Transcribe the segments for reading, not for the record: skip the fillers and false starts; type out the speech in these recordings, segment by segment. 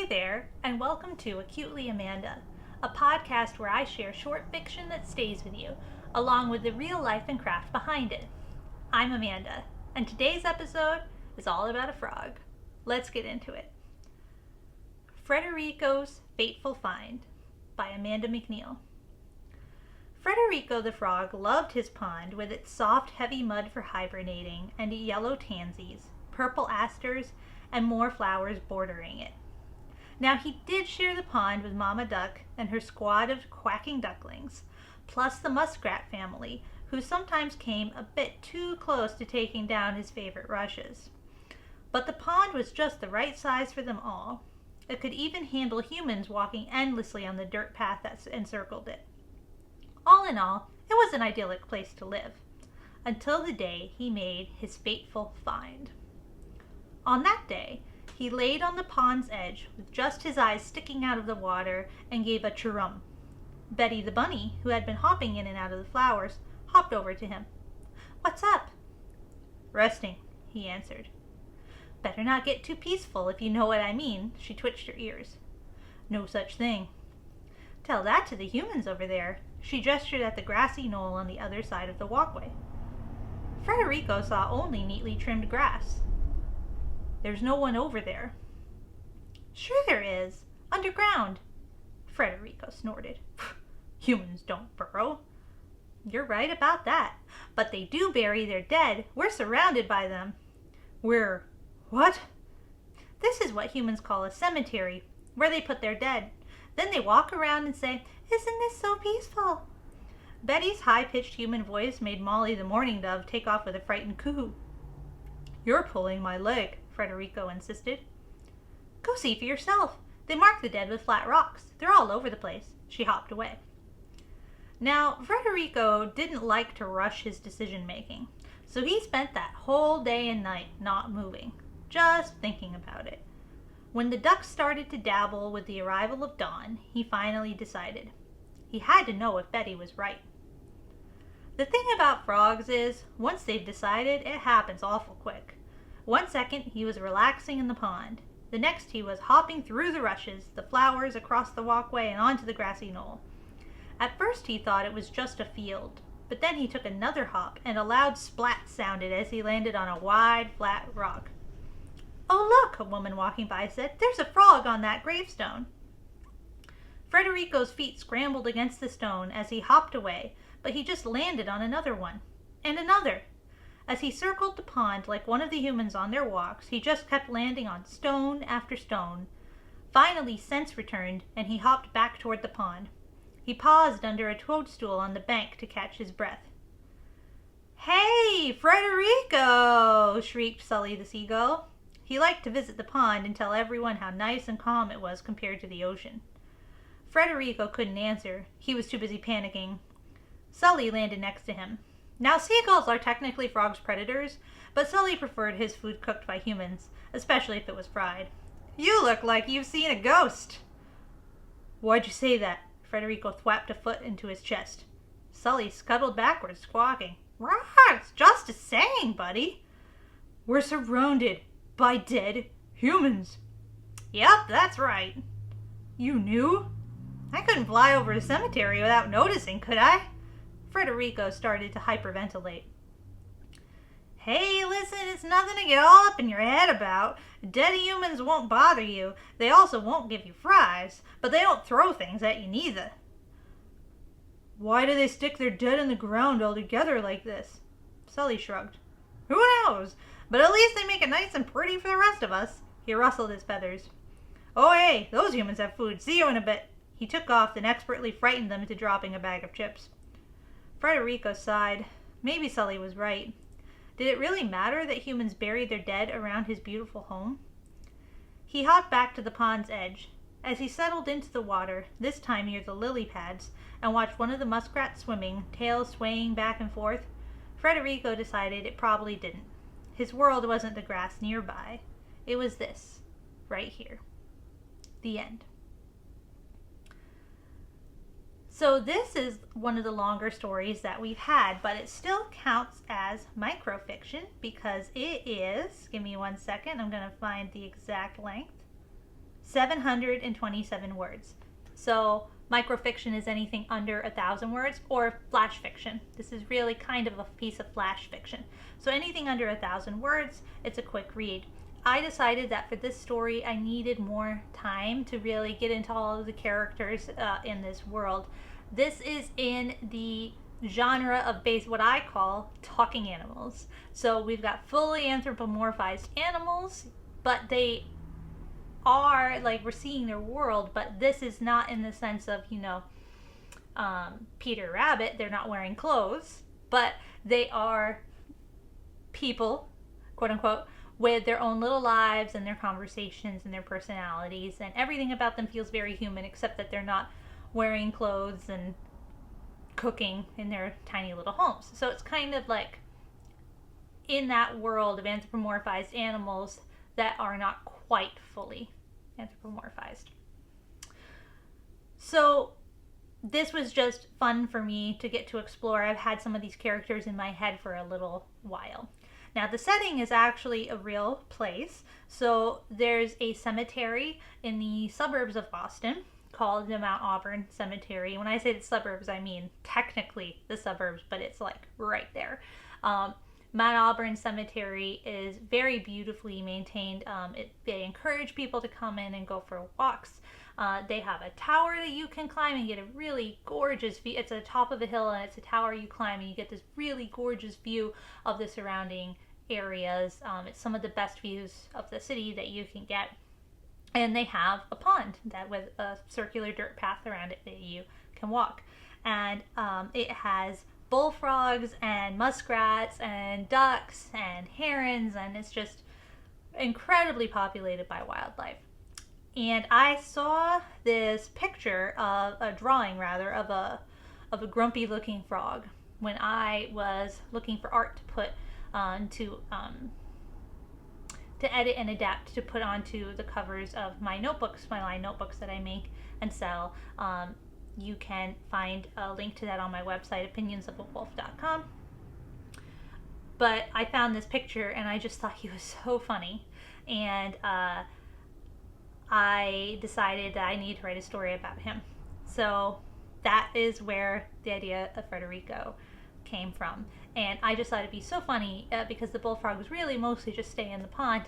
there, and welcome to Acutely Amanda, a podcast where I share short fiction that stays with you, along with the real life and craft behind it. I'm Amanda, and today's episode is all about a frog. Let's get into it. Frederico's Fateful Find by Amanda McNeil. Frederico the frog loved his pond with its soft, heavy mud for hibernating and yellow tansies, purple asters, and more flowers bordering it. Now he did share the pond with Mama Duck and her squad of quacking ducklings, plus the muskrat family, who sometimes came a bit too close to taking down his favorite rushes. But the pond was just the right size for them all. It could even handle humans walking endlessly on the dirt path that encircled it. All in all, it was an idyllic place to live, until the day he made his fateful find. On that day, he laid on the pond's edge with just his eyes sticking out of the water and gave a chirrum. Betty the bunny, who had been hopping in and out of the flowers, hopped over to him. "What's up?" "Resting," he answered. "Better not get too peaceful, if you know what I mean." She twitched her ears. "No such thing." "Tell that to the humans over there." She gestured at the grassy knoll on the other side of the walkway. Frederico saw only neatly trimmed grass. "There's no one over there." "Sure there is. Underground." Frederico snorted. "Humans don't burrow." "You're right about that. But they do bury their dead. We're surrounded by them." "We're what?" "This is what humans call a cemetery, where they put their dead. Then they walk around and say, 'Isn't this so peaceful?'" Betty's high-pitched human voice made Molly the mourning dove take off with a frightened coo. "You're pulling my leg," Frederico insisted. "Go see for yourself. They mark the dead with flat rocks. They're all over the place." She hopped away. Now, Frederico didn't like to rush his decision-making, so he spent that whole day and night not moving, just thinking about it. When the ducks started to dabble with the arrival of dawn, he finally decided. He had to know if Betty was right. The thing about frogs is, once they've decided, it happens awful quick. 1 second he was relaxing in the pond. The next he was hopping through the rushes, the flowers, across the walkway, and onto the grassy knoll. At first he thought it was just a field, but then he took another hop and a loud splat sounded as he landed on a wide, flat rock. "Oh look," a woman walking by said, "there's a frog on that gravestone." Frederico's feet scrambled against the stone as he hopped away, but he just landed on another one. And another. As he circled the pond like one of the humans on their walks, he just kept landing on stone after stone. Finally, sense returned, and he hopped back toward the pond. He paused under a toadstool on the bank to catch his breath. "Hey, Frederico!" shrieked Sully the seagull. He liked to visit the pond and tell everyone how nice and calm it was compared to the ocean. Frederico couldn't answer. He was too busy panicking. Sully landed next to him. Now, seagulls are technically frogs' predators, but Sully preferred his food cooked by humans, especially if it was fried. "You look like you've seen a ghost." "Why'd you say that?" Frederico thwapped a foot into his chest. Sully scuttled backwards, squawking. "Rah, it's just a saying, buddy." "We're surrounded by dead humans." "Yep, that's right." "You knew?" "I couldn't fly over a cemetery without noticing, could I?" Frederico started to hyperventilate. "Hey, listen, it's nothing to get all up in your head about. Dead humans won't bother you. They also won't give you fries, but they don't throw things at you neither." "Why do they stick their dead in the ground all together like this?" Sully shrugged. "Who knows? But at least they make it nice and pretty for the rest of us." He rustled his feathers. "Oh hey, those humans have food. See you in a bit." He took off and expertly frightened them into dropping a bag of chips. Frederico sighed. Maybe Sully was right. Did it really matter that humans buried their dead around his beautiful home? He hopped back to the pond's edge. As he settled into the water, this time near the lily pads, and watched one of the muskrats swimming, tail swaying back and forth, Frederico decided it probably didn't. His world wasn't the grass nearby. It was this, right here. The end. So this is one of the longer stories that we've had, but it still counts as microfiction because it is, give me 1 second, I'm going to find the exact length, 727 words. So microfiction is anything under 1,000 words, or flash fiction. This is really kind of a piece of flash fiction. So anything under 1,000 words, it's a quick read. I decided that for this story, I needed more time to really get into all of the characters in this world. This is in the genre of what I call talking animals. So we've got fully anthropomorphized animals, but they are like, we're seeing their world, but this is not in the sense of, Peter Rabbit. They're not wearing clothes, but they are people, quote unquote, with their own little lives and their conversations and their personalities, and everything about them feels very human, except that they're not wearing clothes and cooking in their tiny little homes. So it's kind of like in that world of anthropomorphized animals that are not quite fully anthropomorphized. So this was just fun for me to get to explore. I've had some of these characters in my head for a little while. Now, the setting is actually a real place. So there's a cemetery in the suburbs of Boston called the Mount Auburn Cemetery. When I say the suburbs, I mean technically the suburbs, but it's like right there. Mount Auburn Cemetery is very beautifully maintained. They encourage people to come in and go for walks. They have a tower that you can climb and get a really gorgeous view. It's at the top of a hill, and it's a tower you climb, and you get this really gorgeous view of the surrounding areas. It's some of the best views of the city that you can get. And they have a pond that with a circular dirt path around it that you can walk. And it has bullfrogs and muskrats and ducks and herons, and it's just incredibly populated by wildlife. And I saw this picture of a drawing, rather, of a grumpy looking frog when I was looking for art to put to edit and adapt to put onto the covers of my notebooks, my line notebooks that I make and sell. You can find a link to that on my website, opinionsofawolf.com. But I found this picture and I just thought he was so funny. And I decided that I need to write a story about him. So that is where the idea of Frederico came from. And I just thought it'd be so funny because the bullfrogs really mostly just stay in the pond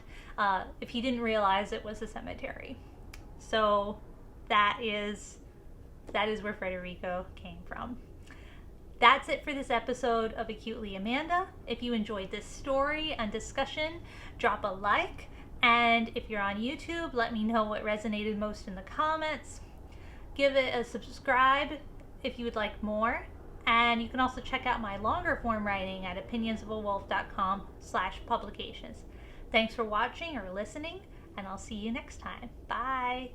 if he didn't realize it was a cemetery. So that is where Frederico came from. That's it for this episode of Acutely Amanda. If you enjoyed this story and discussion, drop a like. And if you're on YouTube, let me know what resonated most in the comments. Give it a subscribe if you would like more. And you can also check out my longer form writing at opinionsofawolf.com/publications. Thanks for watching or listening, and I'll see you next time. Bye.